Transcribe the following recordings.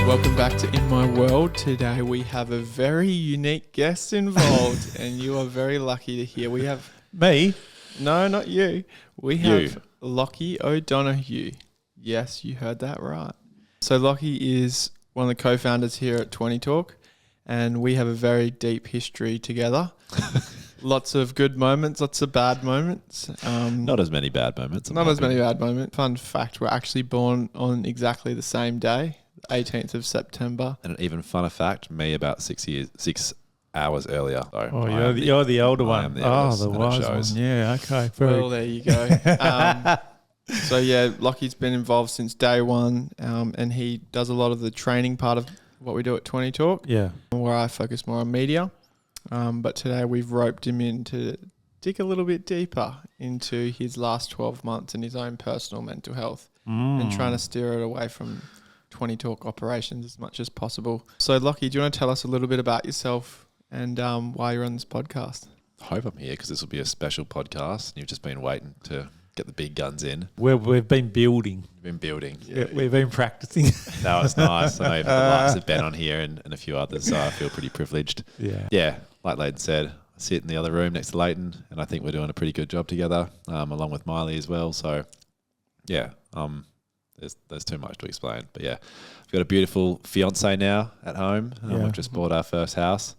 Welcome back to In My World. Today we have a very unique guest involved and you are very lucky to hear. We have... Me? No, not you. We have Lockie O'Donoghue. Yes, you heard that right. So Lockie is one of the co-founders here at 20 Talk and we have a very deep history together. Lots of good moments, lots of bad moments. Not as many bad moments. Not as many bad moments. Fun fact, we're actually born on exactly the same day, 18th of September. And an even funner fact, me about 6 hours earlier. So oh, you're the older one. The wise one. Yeah, okay. Well, there you go. So yeah, Lockie's been involved since day one, and he does a lot of the training part of what we do at 20 Talk. Yeah. Where I focus more on media. But today we've roped him in to dig a little bit deeper into his last 12 months and his own personal mental health and trying to steer it away from 20 Talk operations as much as possible. So Lockie, do you want to tell us a little bit about yourself and why you're on this podcast? I hope I'm here because this will be a special podcast. You've just been waiting to get the big guns in. We've been building. Yeah. We've been practicing. That was nice. I know the likes of Ben on here and a few others, so I feel pretty privileged. Yeah. Like Leighton said, I sit in the other room next to Leighton and I think we're doing a pretty good job together, along with Miley as well. So, yeah, there's too much to explain. But, yeah, I've got a beautiful fiance now at home. We've just bought our first house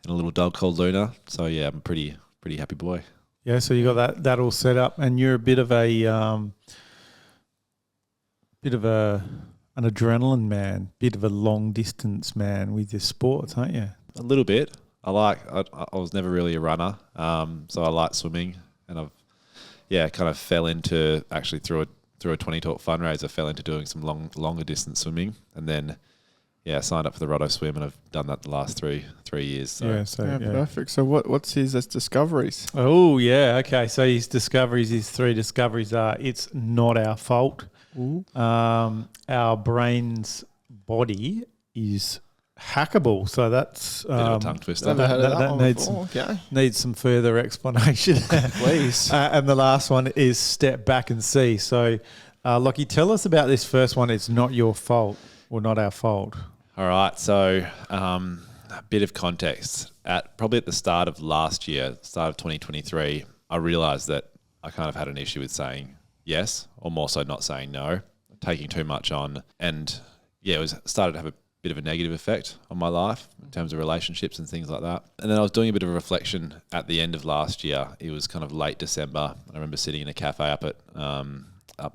and a little dog called Luna. So, yeah, I'm a pretty happy boy. Yeah, so you got that all set up and you're a bit of an adrenaline man, bit of a long distance man with your sports, aren't you? A little bit. I was never really a runner, so I like swimming, and I've kind of fell into actually through a 20 Talk fundraiser, fell into doing some longer distance swimming, and then I signed up for the Roto Swim, and I've done that the last three years. So. Perfect. So what's his discoveries? Oh yeah, okay. So his three discoveries are: it's not our fault. Our brain's body is hackable, so that's bit of a tongue twister. That needs some further explanation, please. And the last one is step back and see. So, Lockie, tell us about this first one. It's not your fault, or not our fault. All right. So, a bit of context. Probably at the start of last year, start of 2023, I realised that I kind of had an issue with saying yes, or more so not saying no, taking too much on, and it started to have a bit of a negative effect on my life in terms of relationships and things like that. And then I was doing a bit of a reflection at the end of last year. It was kind of late December. I remember sitting in a cafe up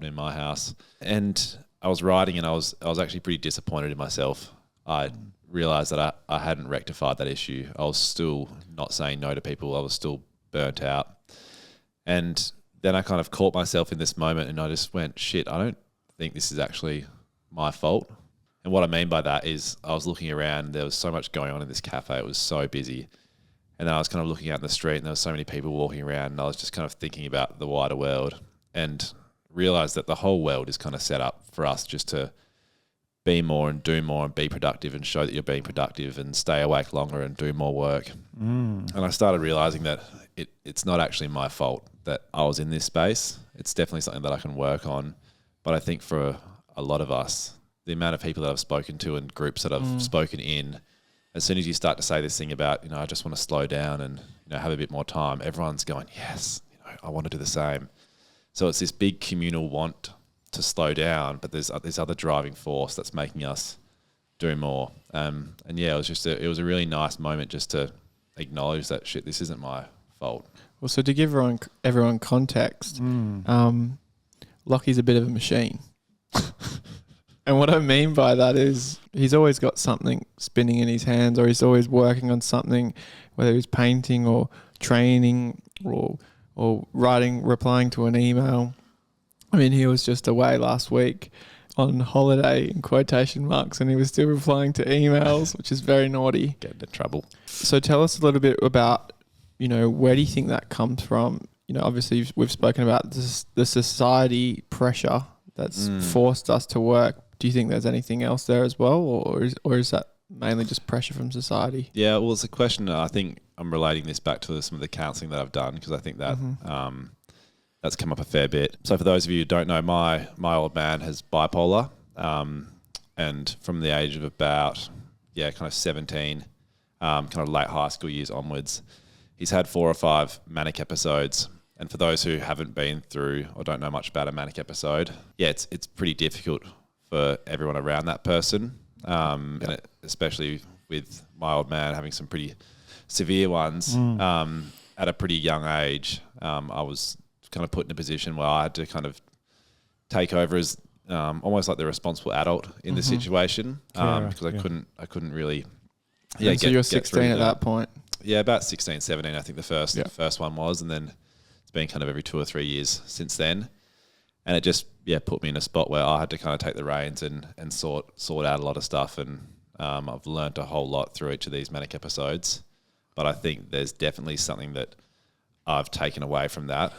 near my house, and I was writing, and I was actually pretty disappointed in myself. I realised that I hadn't rectified that issue. I was still not saying no to people. I was still burnt out. And then I kind of caught myself in this moment, and I just went, shit, I don't think this is actually my fault. And what I mean by that is I was looking around and there was so much going on in this cafe. It was so busy. And then I was kind of looking out in the street and there was so many people walking around, and I was just kind of thinking about the wider world and realised that the whole world is kind of set up for us just to be more and do more and be productive and show that you're being productive and stay awake longer and do more work. And I started realising that it's not actually my fault that I was in this space. It's definitely something that I can work on. But I think for a lot of us, the amount of people that I've spoken to and groups that I've spoken in, as soon as you start to say this thing about, I just want to slow down and, have a bit more time, everyone's going, yes, I want to do the same. So it's this big communal want to slow down, but there's this other driving force that's making us do more. It was a really nice moment just to acknowledge that shit, this isn't my fault. Well, so to give everyone context, Lockie's a bit of a machine. And what I mean by that is he's always got something spinning in his hands, or he's always working on something, whether he's painting or training or writing, replying to an email. I mean, he was just away last week on holiday in quotation marks, and he was still replying to emails, which is very naughty. Getting in trouble. So tell us a little bit about, where do you think that comes from? Obviously we've spoken about the society pressure that's forced us to work. Do you think there's anything else there as well, or is that mainly just pressure from society? Yeah, well, it's a question. I think I'm relating this back to some of the counselling that I've done, because I think that that's come up a fair bit. So for those of you who don't know, my old man has bipolar, and And from the age of about, kind of 17, kind of late high school years onwards, he's had 4 or 5 manic episodes. And for those who haven't been through or don't know much about a manic episode, it's pretty difficult for everyone around that person. And especially with my old man having some pretty severe ones at a pretty young age, I was kind of put in a position where I had to kind of take over as almost like the responsible adult in the situation, because I couldn't really. Yeah, so you're 16 at that point. Yeah, about 16, 17, I think the first one was, and then it's been kind of every 2 or 3 years since then. And it just put me in a spot where I had to kind of take the reins and sort out a lot of stuff, and I've learned a whole lot through each of these manic episodes. But I think there's definitely something that I've taken away from that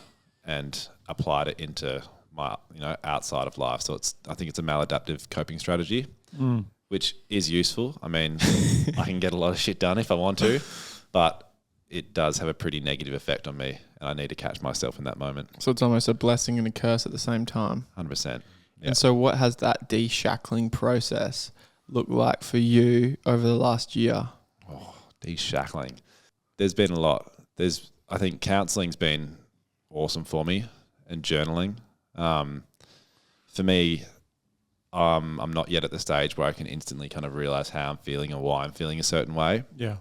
and applied it into my outside of life. So I think it's a maladaptive coping strategy, which is useful. I mean, I can get a lot of shit done if I want to, but it does have a pretty negative effect on me, and I need to catch myself in that moment. So it's almost a blessing and a curse at the same time. 100%. Yeah. And so what has that de-shackling process look like for you over the last year? Oh, de-shackling. There's been a lot. I think counselling's been awesome for me, and journaling. For me, I'm not yet at the stage where I can instantly kind of realise how I'm feeling or why I'm feeling a certain way. Yeah.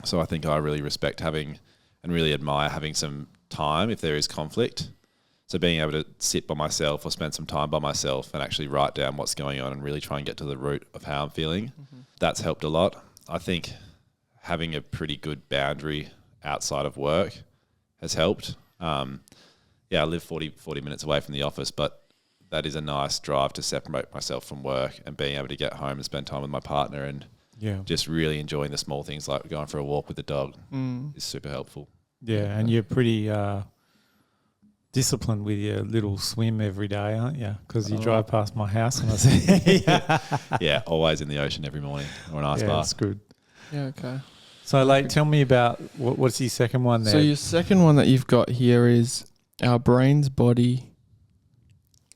So I think I really respect having and really admire having some time if there is conflict. So being able to sit by myself or spend some time by myself and actually write down what's going on and really try and get to the root of how I'm feeling, that's helped a lot. I think having a pretty good boundary outside of work has helped. I live 40 minutes away from the office, but that is a nice drive to separate myself from work and being able to get home and spend time with my partner and just really enjoying the small things like going for a walk with the dog is super helpful. Yeah, and you're pretty disciplined with your little swim every day, aren't you? Because you drive past my house and I say, always in the ocean every morning or an ice bath. That's good. Yeah, okay. So, tell me about what's your second one there? So your second one that you've got here is our brain's body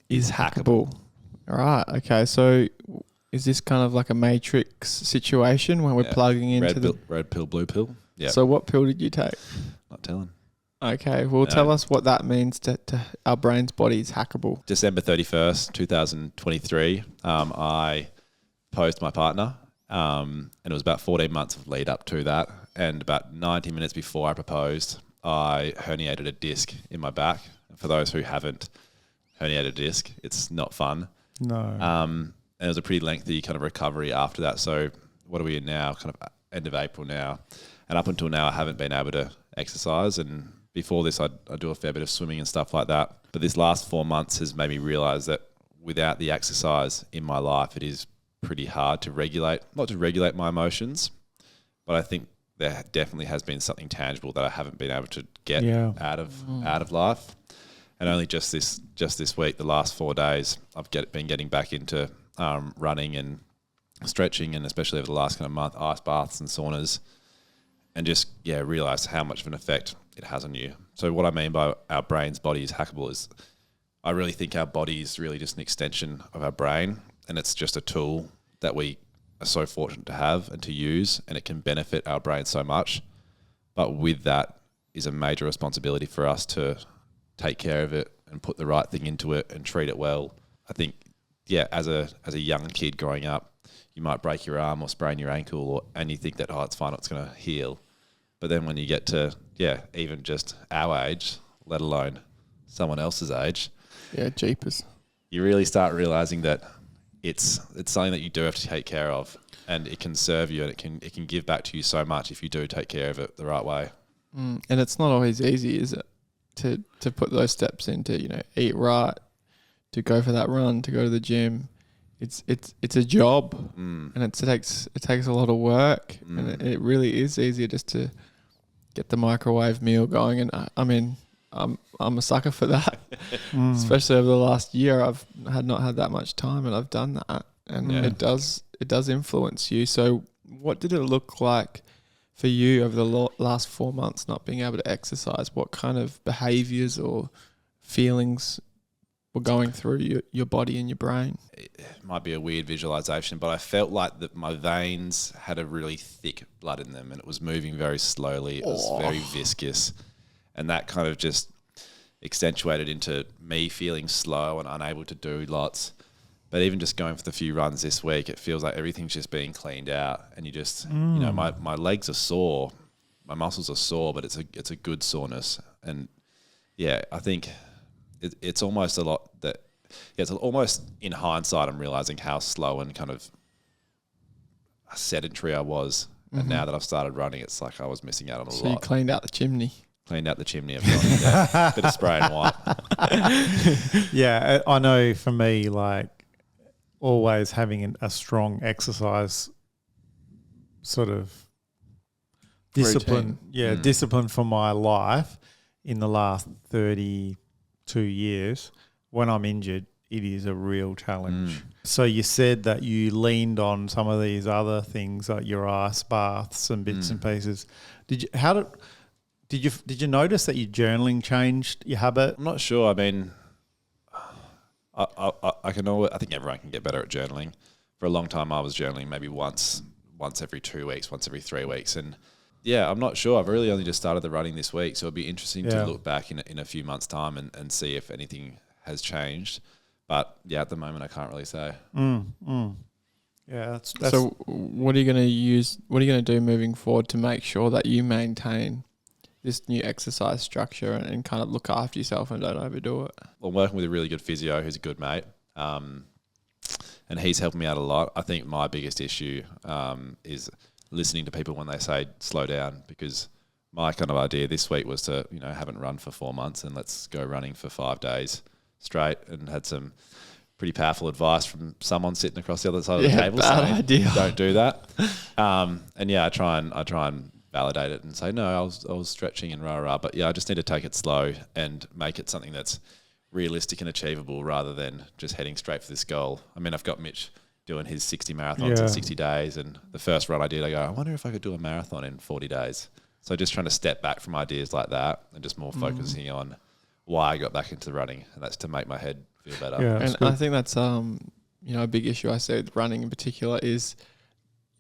is hackable. All right. Okay. So is this kind of like a matrix situation where we're plugging into red pill, blue pill? Yeah. So what pill did you take? Not telling. Okay. Well, tell us what that means to our brain's body is hackable. December 31st, 2023, I proposed to my partner, and it was about 14 months of lead up to that. And about 90 minutes before I proposed, I herniated a disc in my back. For those who haven't herniated a disc, it's not fun. No. And it was a pretty lengthy kind of recovery after that. So what are we in now? Kind of end of April now. And up until now, I haven't been able to exercise. And before this, I do a fair bit of swimming and stuff like that. But this last 4 months has made me realise that without the exercise in my life, it is pretty hard to regulate, not to regulate my emotions, but I think there definitely has been something tangible that I haven't been able to get out of life. And only just this week, the last 4 days, I've been getting back into running and stretching, and especially over the last kind of month, ice baths and saunas, and just realise how much of an effect it has on you. So what I mean by our brain's body is hackable is I really think our body is really just an extension of our brain, and it's just a tool that we are so fortunate to have and to use, and it can benefit our brain so much. But with that is a major responsibility for us to take care of it and put the right thing into it and treat it well. I think, as a young kid growing up, you might break your arm or sprain your ankle, and you think that, it's fine, it's going to heal. But then when you get to, even just our age, let alone someone else's age, jeepers, you really start realizing that it's something that you do have to take care of, and it can serve you, and it can give back to you so much if you do take care of it the right way. And it's not always easy, is it, to put those steps in, to eat right, to go for that run, to go to the gym. It's a job, and it takes a lot of work, and it really is easier just to get the microwave meal going. And I mean, I'm a sucker for that, especially over the last year. I've not had that much time, and I've done that, and it does influence you. So what did it look like for you over the last 4 months not being able to exercise? What kind of behaviours or feelings were going through your body and your brain. It might be a weird visualization, but I felt like that my veins had a really thick blood in them and it was moving very slowly. It was very viscous. And that kind of just accentuated into me feeling slow and unable to do lots. But even just going for the few runs this week, it feels like everything's just being cleaned out. And you just, you know, my legs are sore, my muscles are sore, but it's a good soreness. And yeah, I think it's almost a lot that, it's almost in hindsight, I'm realizing how slow and kind of sedentary I was. And now that I've started running, it's like I was missing out on a lot. So you cleaned out the chimney. Cleaned out the chimney. I've got a bit of spray and wipe. Yeah, I know for me, like always having a strong exercise sort of discipline. Routine. Discipline for my life in the last 32 years. When I'm injured, it is a real challenge. So you said that you leaned on some of these other things like your ice baths and bits and pieces. Did you notice that your journaling changed your habit? I'm not sure. I mean, I think everyone can get better at journaling. For a long time, I was journaling maybe once every 2 weeks, once every 3 weeks, and yeah, I'm not sure. I've really only just started the running this week, so it'll be interesting to look back in a few months' time and see if anything has changed. But yeah, at the moment, I can't really say. Yeah, that's so what are you going to use? What are you going to do moving forward to make sure that you maintain this new exercise structure and kind of look after yourself and don't overdo it? Well, I'm working with a really good physio who's a good mate, and he's helping me out a lot. I think my biggest issue is listening to people when they say slow down, because my kind of idea this week was to, haven't run for 4 months and let's go running for 5 days straight, and had some pretty powerful advice from someone sitting across the other side of the table saying, idea. Don't do that. And yeah, I try and validate it and say, no, I was stretching and rah. But yeah, I just need to take it slow and make it something that's realistic and achievable rather than just heading straight for this goal. I mean, I've got Mitch doing his 60 marathons in 60 days. And the first run I did, I go, I wonder if I could do a marathon in 40 days. So just trying to step back from ideas like that and just more focusing on why I got back into running. And that's to make my head feel better. Yeah, and I think that's, a big issue I see with running in particular is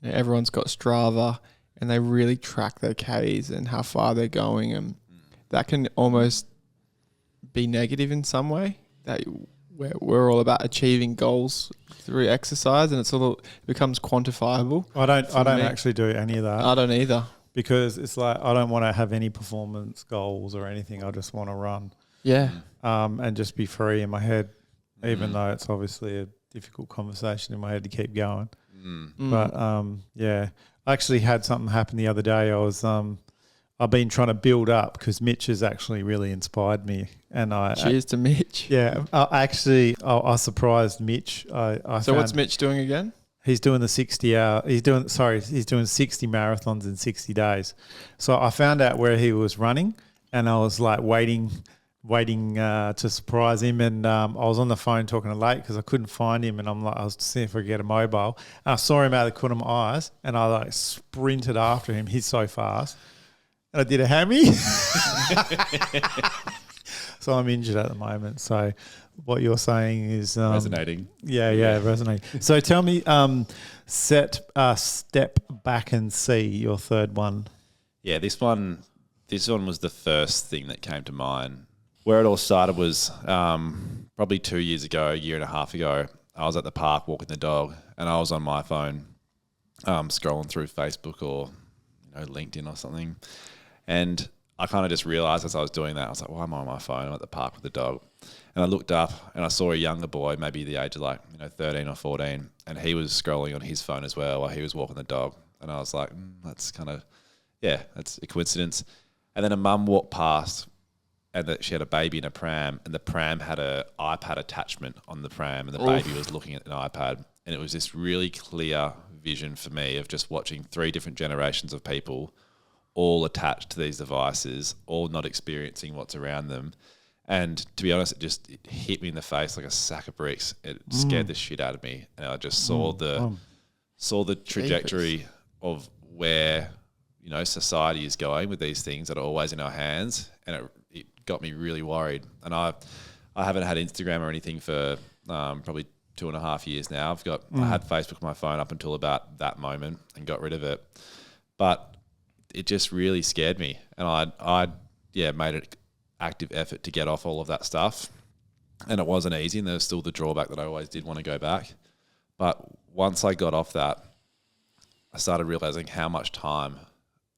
everyone's got Strava and they really track their Ks and how far they're going. And that can almost be negative in some way, that we're all about achieving goals through exercise, and it becomes quantifiable. I don't actually do any of that. I don't either, because it's like I don't want to have any performance goals or anything. I just want to run. Yeah. And just be free in my head, even though it's obviously a difficult conversation in my head to keep going. But yeah, I actually had something happen the other day. I've been trying to build up because Mitch has actually really inspired me. And cheers to Mitch. Yeah, I surprised Mitch. So what's Mitch doing again? He's doing the 60 hour. He's doing 60 marathons in 60 days. So I found out where he was running, and I was like waiting to surprise him. And I was on the phone talking to Lake because I couldn't find him, and I was seeing if I could get a mobile. And I saw him out of the corner of my eyes, and I like sprinted after him. He's so fast. And I did a hammy. So I'm injured at the moment. So what you're saying is resonating. Yeah, resonating. So tell me, step back and see your third one. Yeah, this one was the first thing that came to mind. Where it all started was probably 2 years ago, a year and a half ago. I was at the park walking the dog, and I was on my phone scrolling through Facebook or LinkedIn or something. And I kind of just realised as I was doing that, I was like, why am I on my phone? I'm at the park with the dog. And I looked up and I saw a younger boy, maybe the age of 13 or 14, and he was scrolling on his phone as well while he was walking the dog. And I was like, that's kind of, that's a coincidence. And then a mum walked past, and that she had a baby in a pram, and the pram had an iPad attachment on the pram, and the baby was looking at an iPad. And it was this really clear vision for me of just watching 3 different generations of people all attached to these devices, all not experiencing what's around them. And to be honest, it hit me in the face like a sack of bricks. It scared the shit out of me. And I just saw the trajectory of where, society is going with these things that are always in our hands. And it got me really worried. And I I haven't had Instagram or anything for probably 2.5 years now. I had Facebook on my phone up until about that moment and got rid of it. But it just really scared me. And I made an active effort to get off all of that stuff. And it wasn't easy. And there's still the drawback that I always did want to go back. But once I got off that, I started realizing how much time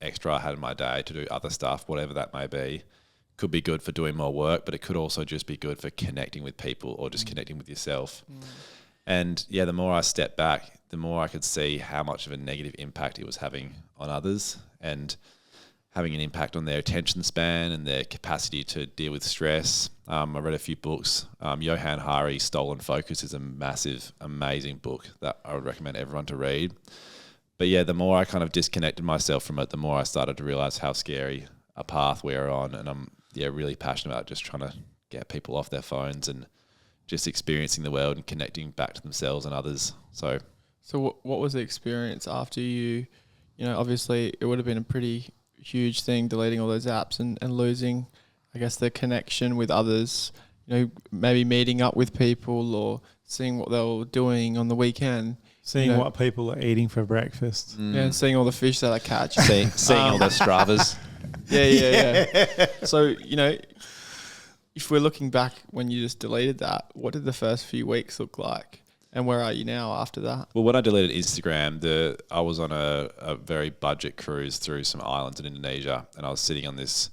extra I had in my day to do other stuff, whatever that may be. Could be good for doing more work, but it could also just be good for connecting with people or just connecting with yourself. And the more I stepped back, the more I could see how much of a negative impact it was having on others and having an impact on their attention span and their capacity to deal with stress. I read a few books. Johann Hari's Stolen Focus is a massive, amazing book that I would recommend everyone to read. But the more I kind of disconnected myself from it, the more I started to realize how scary a path we're on. And I'm really passionate about just trying to get people off their phones and just experiencing the world and connecting back to themselves and others. So what was the experience after you obviously it would have been a pretty huge thing deleting all those apps and losing, I guess, the connection with others, maybe meeting up with people or seeing what they were doing on the weekend. Seeing what people are eating for breakfast. Yeah, and seeing all the fish that I catch. Seeing all their Stravas. Yeah. So, if we're looking back when you just deleted that, what did the first few weeks look like? And where are you now after that? Well, when I deleted Instagram, I was on a very budget cruise through some islands in Indonesia, and I was sitting on this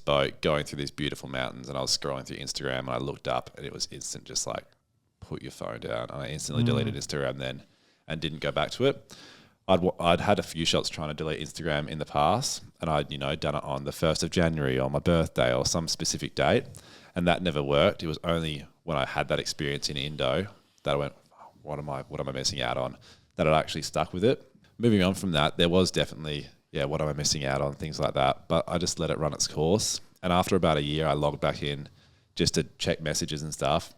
boat going through these beautiful mountains, and I was scrolling through Instagram, and I looked up, and it was instant, just like, put your phone down. And I instantly deleted Instagram then and didn't go back to it. I'd had a few shots trying to delete Instagram in the past, and I'd done it on the 1st of January or my birthday or some specific date, and that never worked. It was only when I had that experience in Indo that I went, what am I missing out on? That I actually stuck with it. Moving on from that, there was definitely, what am I missing out on? Things like that. But I just let it run its course. And after about a year, I logged back in just to check messages and stuff.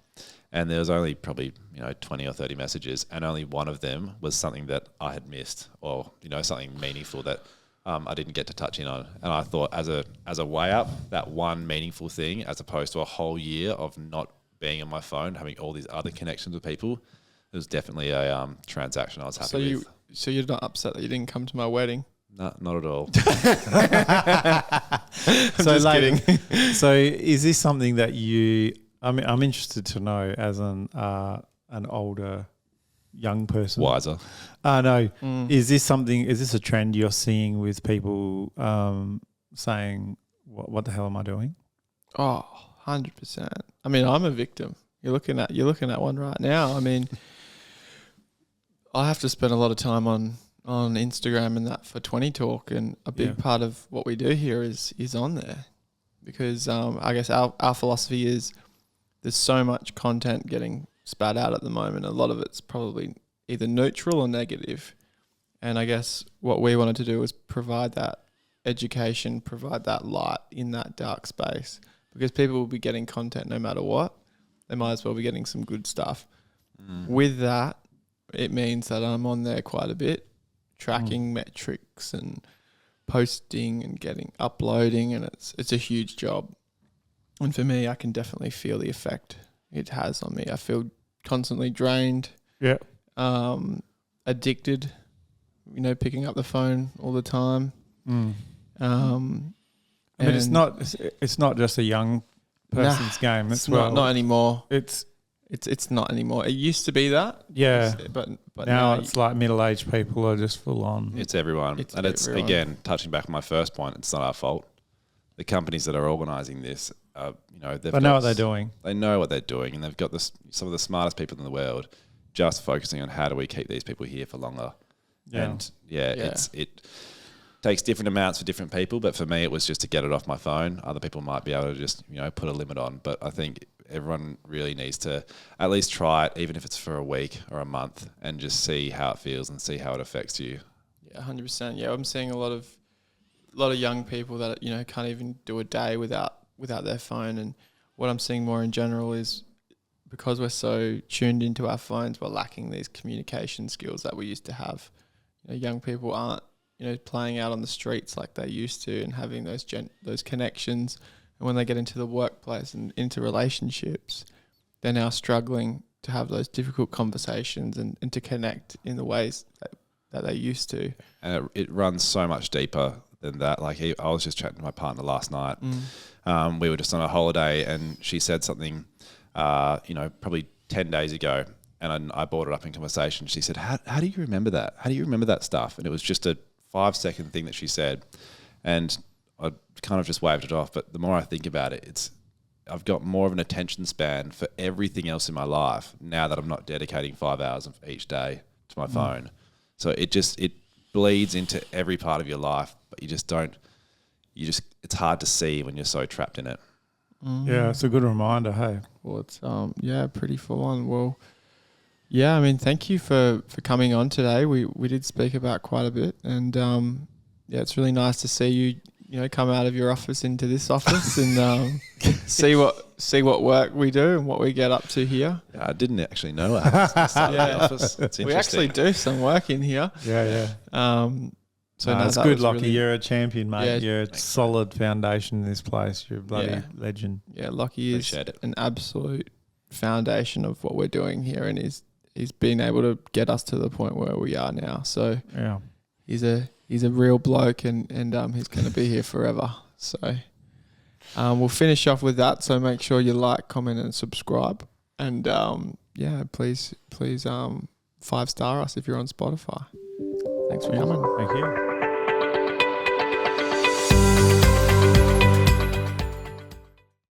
And there was only probably 20 or 30 messages, and only one of them was something that I had missed, or something meaningful that I didn't get to touch in on. And I thought, as a way up, that one meaningful thing, as opposed to a whole year of not being on my phone, having all these other connections with people, it was definitely a transaction I was happy with. So you're not upset that you didn't come to my wedding? No, not at all. So kidding. So is this something that you? I'm interested to know as an older young person. Wiser. No. Is this a trend you're seeing with people saying, what the hell am I doing? Oh, 100%. I mean, I'm a victim. You're looking at one right now. I mean, I have to spend a lot of time on Instagram and that for 20 Talk, and a big part of what we do here is on there, because I guess our philosophy is there's so much content getting spat out at the moment. A lot of it's probably either neutral or negative. And I guess what we wanted to do was provide that education, provide that light in that dark space, because people will be getting content no matter what. They might as well be getting some good stuff. With that, it means that I'm on there quite a bit, tracking metrics and posting and uploading, and it's a huge job. And for me, I can definitely feel the effect it has on me. I feel constantly drained. Yeah. Addicted. Picking up the phone all the time. I mean, it's not just a young person's game. It's not anymore. It's not anymore. It used to be that. Yeah. But now it's like middle-aged people are just full on. It's everyone. It's again, touching back on my first point, it's not our fault. The companies that are organising this, they know what they're doing. They know what they're doing, and they've got some of the smartest people in the world just focusing on how do we keep these people here for longer. Yeah. And it takes different amounts for different people, but for me, it was just to get it off my phone. Other people might be able to just, put a limit on, but I think everyone really needs to at least try it, even if it's for a week or a month, and just see how it feels and see how it affects you. Yeah, 100%. Yeah, I'm seeing a lot of young people that can't even do a day without their phone. And what I'm seeing more in general is, because we're so tuned into our phones, we're lacking these communication skills that we used to have. Young people aren't playing out on the streets like they used to, and having those connections. And when they get into the workplace and into relationships, they're now struggling to have those difficult conversations and to connect in the ways that they used to. And it runs so much deeper than that. Like I was just chatting to my partner last night. We were just on a holiday and she said something, probably 10 days ago. And I brought it up in conversation. She said, how do you remember that? How do you remember that stuff? And it was just a 5-second thing that she said. And I kind of just waved it off. But the more I think about it, I've got more of an attention span for everything else in my life now that I'm not dedicating 5 hours of each day to my phone. So it bleeds into every part of your life, but it's hard to see when you're so trapped in it. Yeah, it's a good reminder, hey. Well, it's pretty full on. Well, yeah, I mean, thank you for coming on today. We did speak about quite a bit, and it's really nice to see you come out of your office into this office and see what work we do and what we get up to here. I didn't actually know that. The office. It's interesting. We actually do some work in here. Yeah. It's good, Lockie. Really, you're a champion, mate. Yeah, you're a solid foundation in this place. You're a bloody legend. Yeah, Lockie is an absolute foundation of what we're doing here, and he's been able to get us to the point where we are now. So he's a real bloke, and he's going to be here forever. So we'll finish off with that. So make sure you like, comment, and subscribe. And please 5-star us if you're on Spotify. Thanks for coming. Thank you.